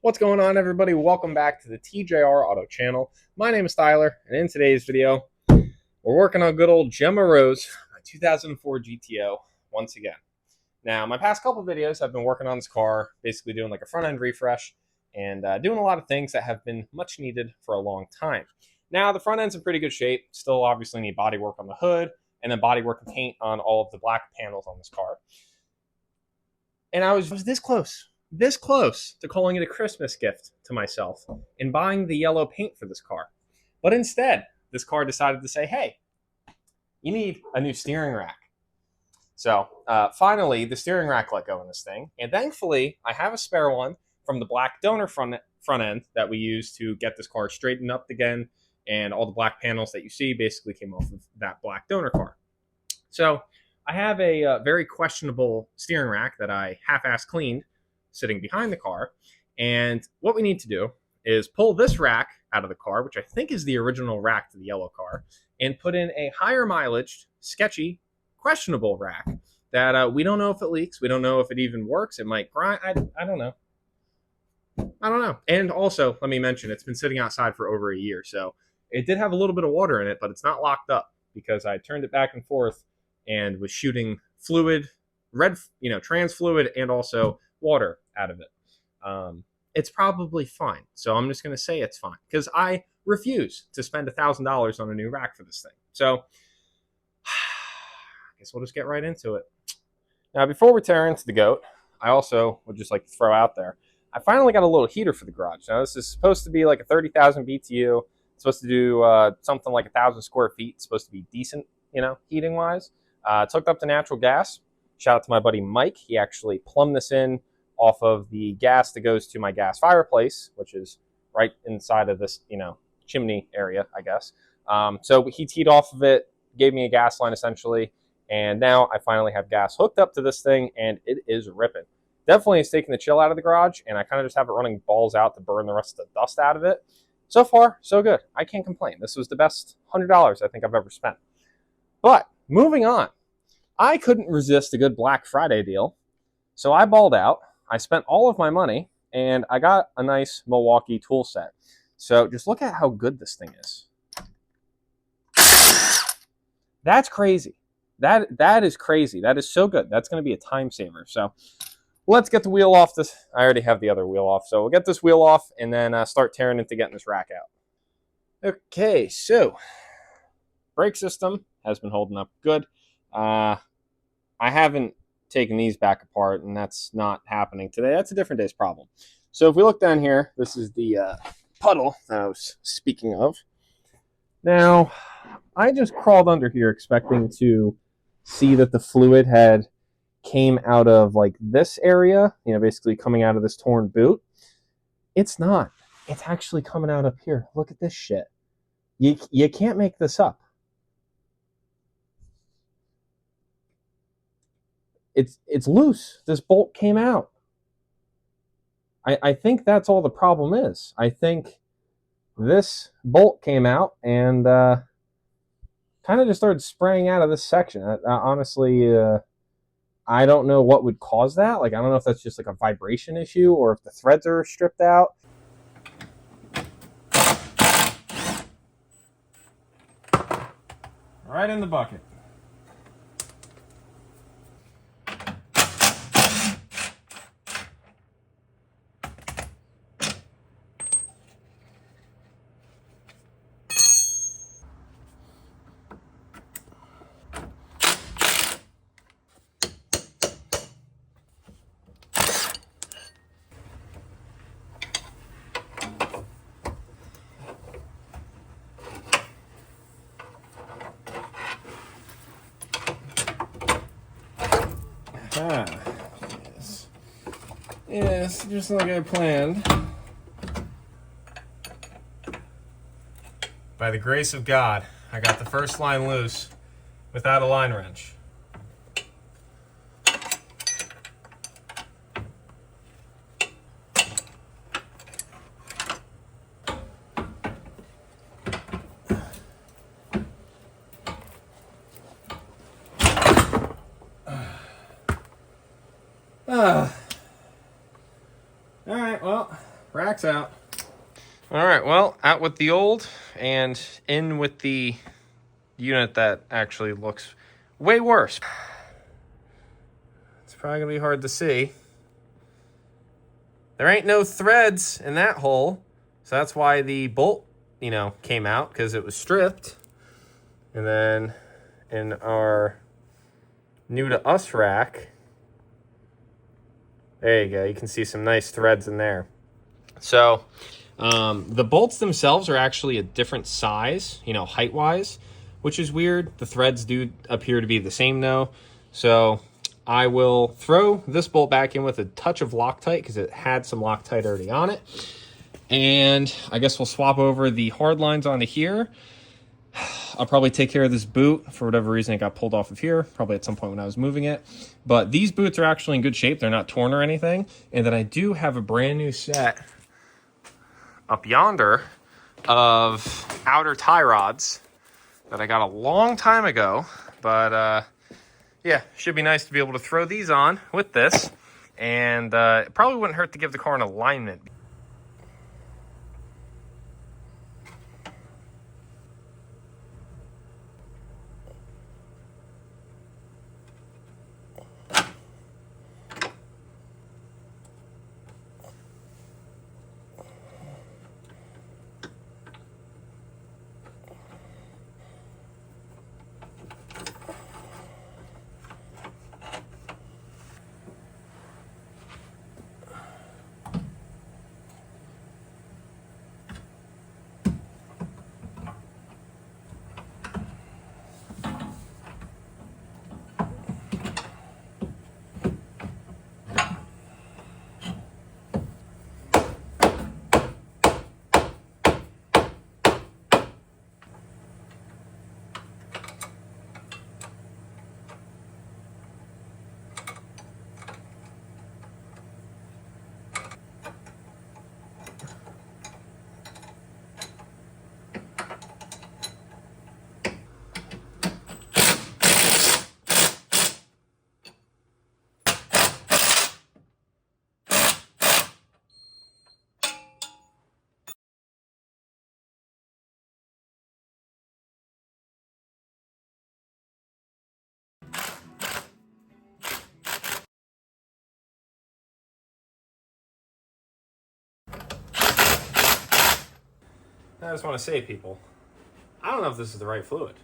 What's going on, everybody? Welcome back to the TJR Auto channel. My name is Tyler, and in today's video, we're working on good old Gemma Rose, my 2004 GTO, once again. Now, my past couple videos, I've been working on this car, basically doing like a front-end refresh, and doing a lot of things that have been much needed for a long time. Now, the front end's in pretty good shape. Still obviously need body work on the hood, and then body work and paint on all of the black panels on this car. And I was this close to calling it a Christmas gift to myself and buying the yellow paint for this car. But instead, this car decided to say, hey, you need a new steering rack. So finally, the steering rack let go in this thing. And thankfully, I have a spare one from the black donor front end that we used to get this car straightened up again. And all the black panels that you see basically came off of that black donor car. So I have a very questionable steering rack that I half-ass cleaned sitting behind the car. And what we need to do is pull this rack out of the car, which I think is the original rack to the yellow car, and put in a higher mileage, sketchy, questionable rack that we don't know if it leaks. We don't know if it even works. It might grind. I don't know. I don't know. And also, let me mention, it's been sitting outside for over a year. So it did have a little bit of water in it, but it's not locked up because I turned it back and forth and was shooting fluid, trans fluid, and also water out of it. It's probably fine. So I'm just going to say it's fine because I refuse to spend $1,000 on a new rack for this thing. So I guess we'll just get right into it. Now, before we tear into the goat, I also would just like to throw out there, I finally got a little heater for the garage. Now, this is supposed to be like a 30,000 BTU. It's supposed to do something like 1,000 square feet. It's supposed to be decent, heating-wise. It's hooked up to natural gas. Shout out to my buddy Mike. He actually plumbed this in off of the gas that goes to my gas fireplace, which is right inside of this, chimney area, I guess. So he teed off of it, gave me a gas line essentially, and now I finally have gas hooked up to this thing, and it is ripping. Definitely is taking the chill out of the garage, and I kind of just have it running balls out to burn the rest of the dust out of it. So far, so good. I can't complain. This was the best $100 I think I've ever spent. But moving on, I couldn't resist a good Black Friday deal, so I balled out. I spent all of my money, and I got a nice Milwaukee tool set. So just look at how good this thing is. That's crazy. That is crazy. That is so good. That's going to be a time saver. So let's get the wheel off this. I already have the other wheel off, so we'll get this wheel off and then start tearing into getting this rack out. Okay, so brake system has been holding up good. I haven't taken these back apart, and that's not happening today. That's a different day's problem. So if we look down here, this is the puddle that I was speaking of. Now, I just crawled under here expecting to see that the fluid had came out of like this area, basically coming out of this torn boot. It's not. It's actually coming out up here. Look at this shit. You can't make this up. It's loose. This bolt came out. I think that's all the problem is. I think this bolt came out and kind of just started spraying out of this section. Honestly, I don't know what would cause that. Like, I don't know if that's just like a vibration issue or if the threads are stripped out. Right in the bucket. Yes, just like I planned. By the grace of God, I got the first line loose without a line wrench. Alright, well, Rack's out. All right, well, out with the old and in with the unit that actually looks way worse. It's probably gonna be hard to see. There ain't no threads in that hole, so that's why the bolt, you know, came out, because it was stripped. And then in our new to us rack, there you go, you can see some nice threads in there. So the bolts themselves are actually a different size, you know, height wise, which is weird. The threads do appear to be the same though. So I will throw this bolt back in with a touch of Loctite because it had some Loctite already on it. And I guess we'll swap over the hard lines onto here. I'll probably take care of this boot. For whatever reason, it got pulled off of here, probably at some point when I was moving it. But these boots are actually in good shape. They're not torn or anything. And then I do have a brand new set up yonder of outer tie rods that I got a long time ago. But yeah, should be nice to be able to throw these on with this. And it probably wouldn't hurt to give the car an alignment. I just want to say, people, I don't know if this is the right fluid,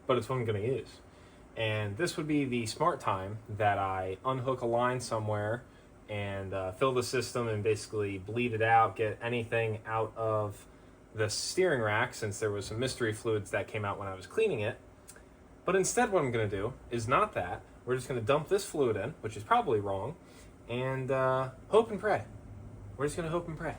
but it's what I'm going to use. And this would be the smart time that I unhook a line somewhere and fill the system and basically bleed it out, get anything out of the steering rack, since there was some mystery fluids that came out when I was cleaning it. But instead what I'm going to do is not that. We're just going to dump this fluid in, which is probably wrong, and hope and pray. We're just going to hope and pray.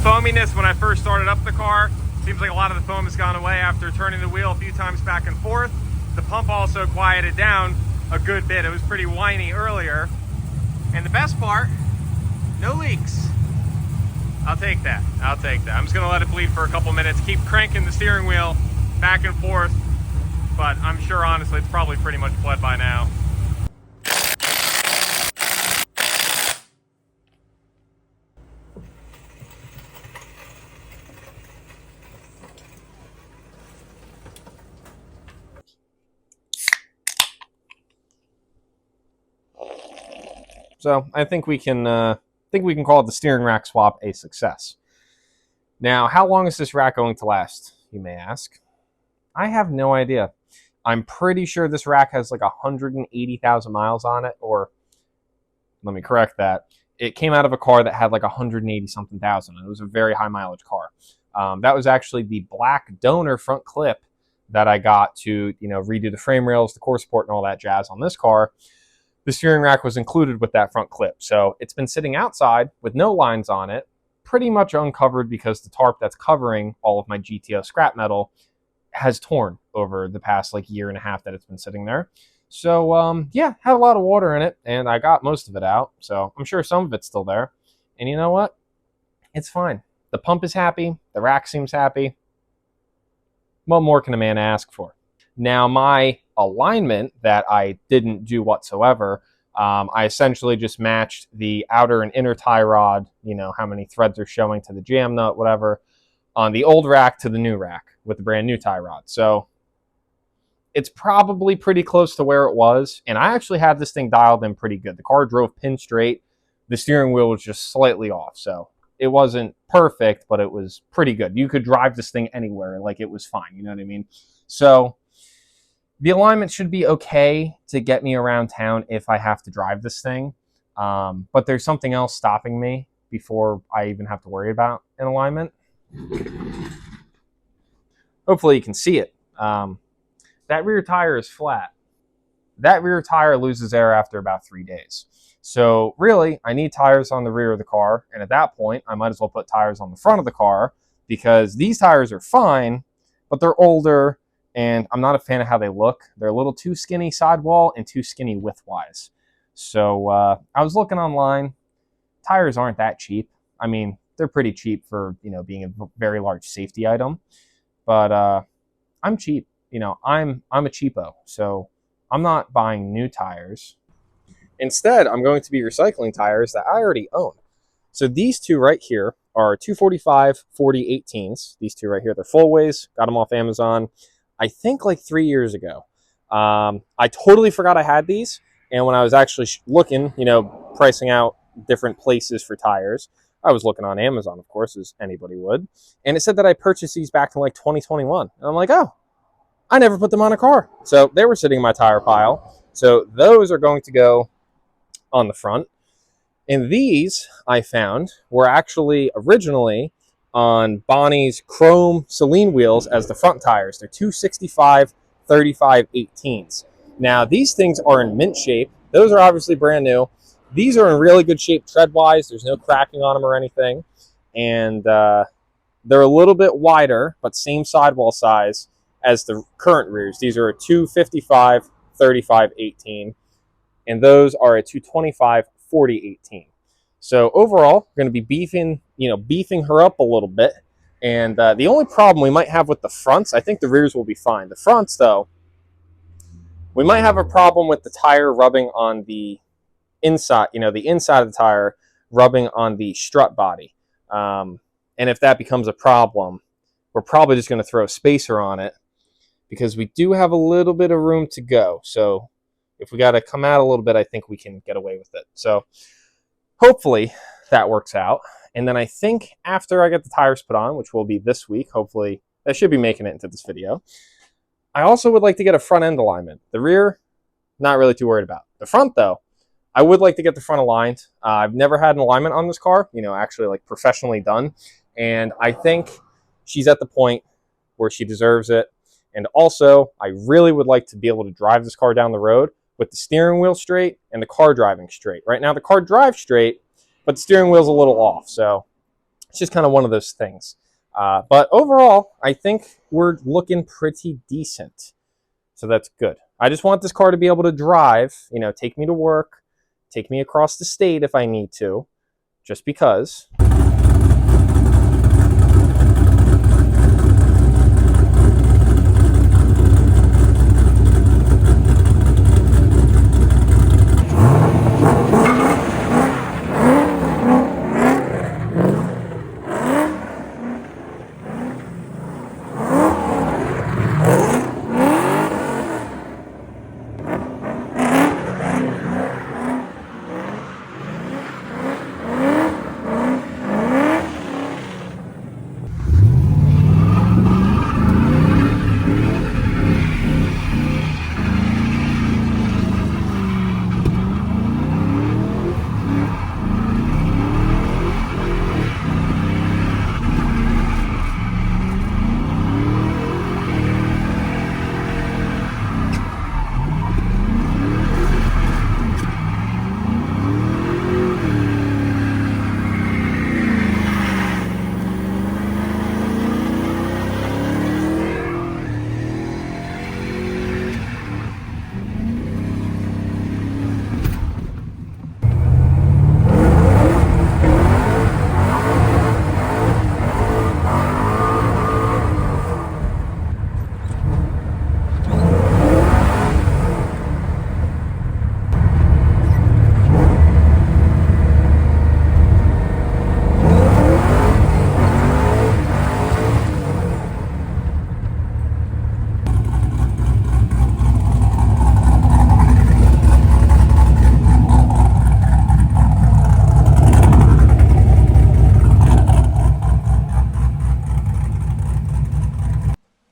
Foaminess when I first started up the car. Seems like a lot of the foam has gone away after turning the wheel a few times back and forth. The pump also quieted down a good bit. It was pretty whiny earlier. And the best part, no leaks. I'll take that. I'll take that. I'm just gonna let it bleed for a couple minutes, keep cranking the steering wheel back and forth, but I'm sure honestly it's probably pretty much bled by now. So I think we can call the steering rack swap a success. Now, how long is this rack going to last, you may ask? I have no idea. I'm pretty sure this rack has like 180,000 miles on it, or let me correct that. It came out of a car that had like 180 something thousand, and it was a very high mileage car. That was actually the black donor front clip that I got to, redo the frame rails, the core support, and all that jazz on this car. The steering rack was included with that front clip. So it's been sitting outside with no lines on it, pretty much uncovered because the tarp that's covering all of my GTO scrap metal has torn over the past like year and a half that it's been sitting there. So yeah, had a lot of water in it, and I got most of it out. So I'm sure some of it's still there. And you know what? It's fine. The pump is happy. The rack seems happy. What more can a man ask for? Now, my alignment that I didn't do whatsoever, I essentially just matched the outer and inner tie rod, how many threads are showing to the jam nut, whatever, on the old rack to the new rack with the brand new tie rod. So it's probably pretty close to where it was. And I actually had this thing dialed in pretty good. The car drove pin straight. The steering wheel was just slightly off. So it wasn't perfect, but it was pretty good. You could drive this thing anywhere. Like, it was fine. You know what I mean? So the alignment should be okay to get me around town if I have to drive this thing. But there's something else stopping me before I even have to worry about an alignment. Hopefully you can see it. That rear tire is flat. That rear tire loses air after about 3 days. So really, I need tires on the rear of the car. And at that point, I might as well put tires on the front of the car, because these tires are fine, but they're older, and I'm not a fan of how they look. They're a little too skinny sidewall and too skinny width-wise. So I was looking online. Tires aren't that cheap. I mean, they're pretty cheap for, being a very large safety item. But I'm cheap. I'm a cheapo. So I'm not buying new tires. Instead, I'm going to be recycling tires that I already own. So these two right here are 245 40/18s. These two right here, they're full ways. Got them off Amazon, I think like 3 years ago. I totally forgot I had these. And when I was actually looking, pricing out different places for tires, I was looking on Amazon, of course, as anybody would. And it said that I purchased these back in like 2021. And I'm like, oh, I never put them on a car. So they were sitting in my tire pile. So those are going to go on the front. And these, I found, were actually originally on Bonnie's chrome Celine wheels as the front tires. They're 265 35/18s. Now, these things are in mint shape. Those are obviously brand new. These are in really good shape tread-wise. There's no cracking on them or anything. And they're a little bit wider, but same sidewall size as the current rears. These are a 255 35/18. And those are a 225 40/18. So overall, we're going to be beefing her up a little bit. And the only problem we might have with the fronts, I think the rears will be fine. The fronts, though, we might have a problem with the tire rubbing on the inside, the inside of the tire rubbing on the strut body. And if that becomes a problem, we're probably just going to throw a spacer on it, because we do have a little bit of room to go. So if we got to come out a little bit, I think we can get away with it. So hopefully that works out. And then I think after I get the tires put on, which will be this week, hopefully that should be making it into this video, I also would like to get a front end alignment. The rear, not really too worried about. The front, though, I would like to get the front aligned. I've never had an alignment on this car, actually like professionally done. And I think she's at the point where she deserves it. And also, I really would like to be able to drive this car down the road with the steering wheel straight and the car driving straight. Right now, the car drives straight, but the steering wheel's a little off. So it's just kind of one of those things. But overall, I think we're looking pretty decent. So that's good. I just want this car to be able to drive, take me to work, take me across the state if I need to, just because.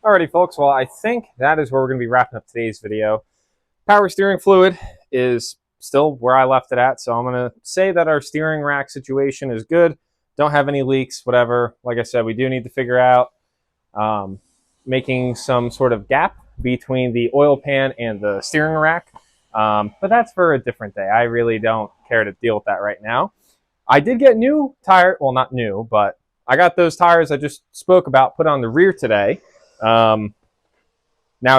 Alrighty, folks. Well, I think that is where we're going to be wrapping up today's video. Power steering fluid is still where I left it at, so I'm going to say that our steering rack situation is good. Don't have any leaks, whatever. Like I said, we do need to figure out making some sort of gap between the oil pan and the steering rack. But that's for a different day. I really don't care to deal with that right now. I did get new tire, well, not new, but I got those tires I just spoke about put on the rear today. Now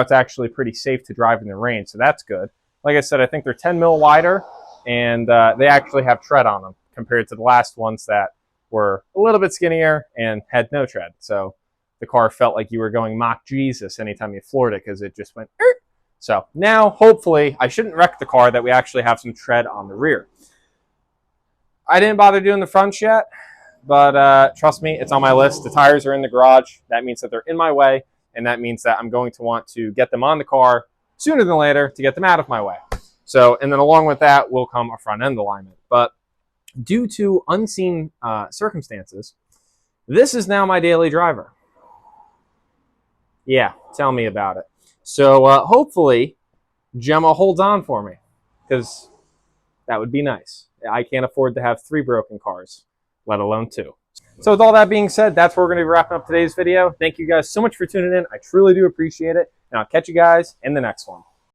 it's actually pretty safe to drive in the rain, so that's good. Like I said, I think they're 10 mil wider, and they actually have tread on them compared to the last ones that were a little bit skinnier and had no tread. So the car felt like you were going Mach Jesus anytime you floored it because it just went, er. So now, hopefully, I shouldn't wreck the car, that we actually have some tread on the rear. I didn't bother doing the fronts yet, but trust me, it's on my list. The tires are in the garage. That means that they're in my way, and that means that I'm going to want to get them on the car sooner than later to get them out of my way. So, and then along with that will come a front end alignment. But due to unseen circumstances, this is now my daily driver. Yeah, tell me about it. So hopefully Gemma holds on for me, because that would be nice. I can't afford to have 3 broken cars, let alone 2. So with all that being said, that's where we're going to be wrapping up today's video. Thank you guys so much for tuning in. I truly do appreciate it. And I'll catch you guys in the next one.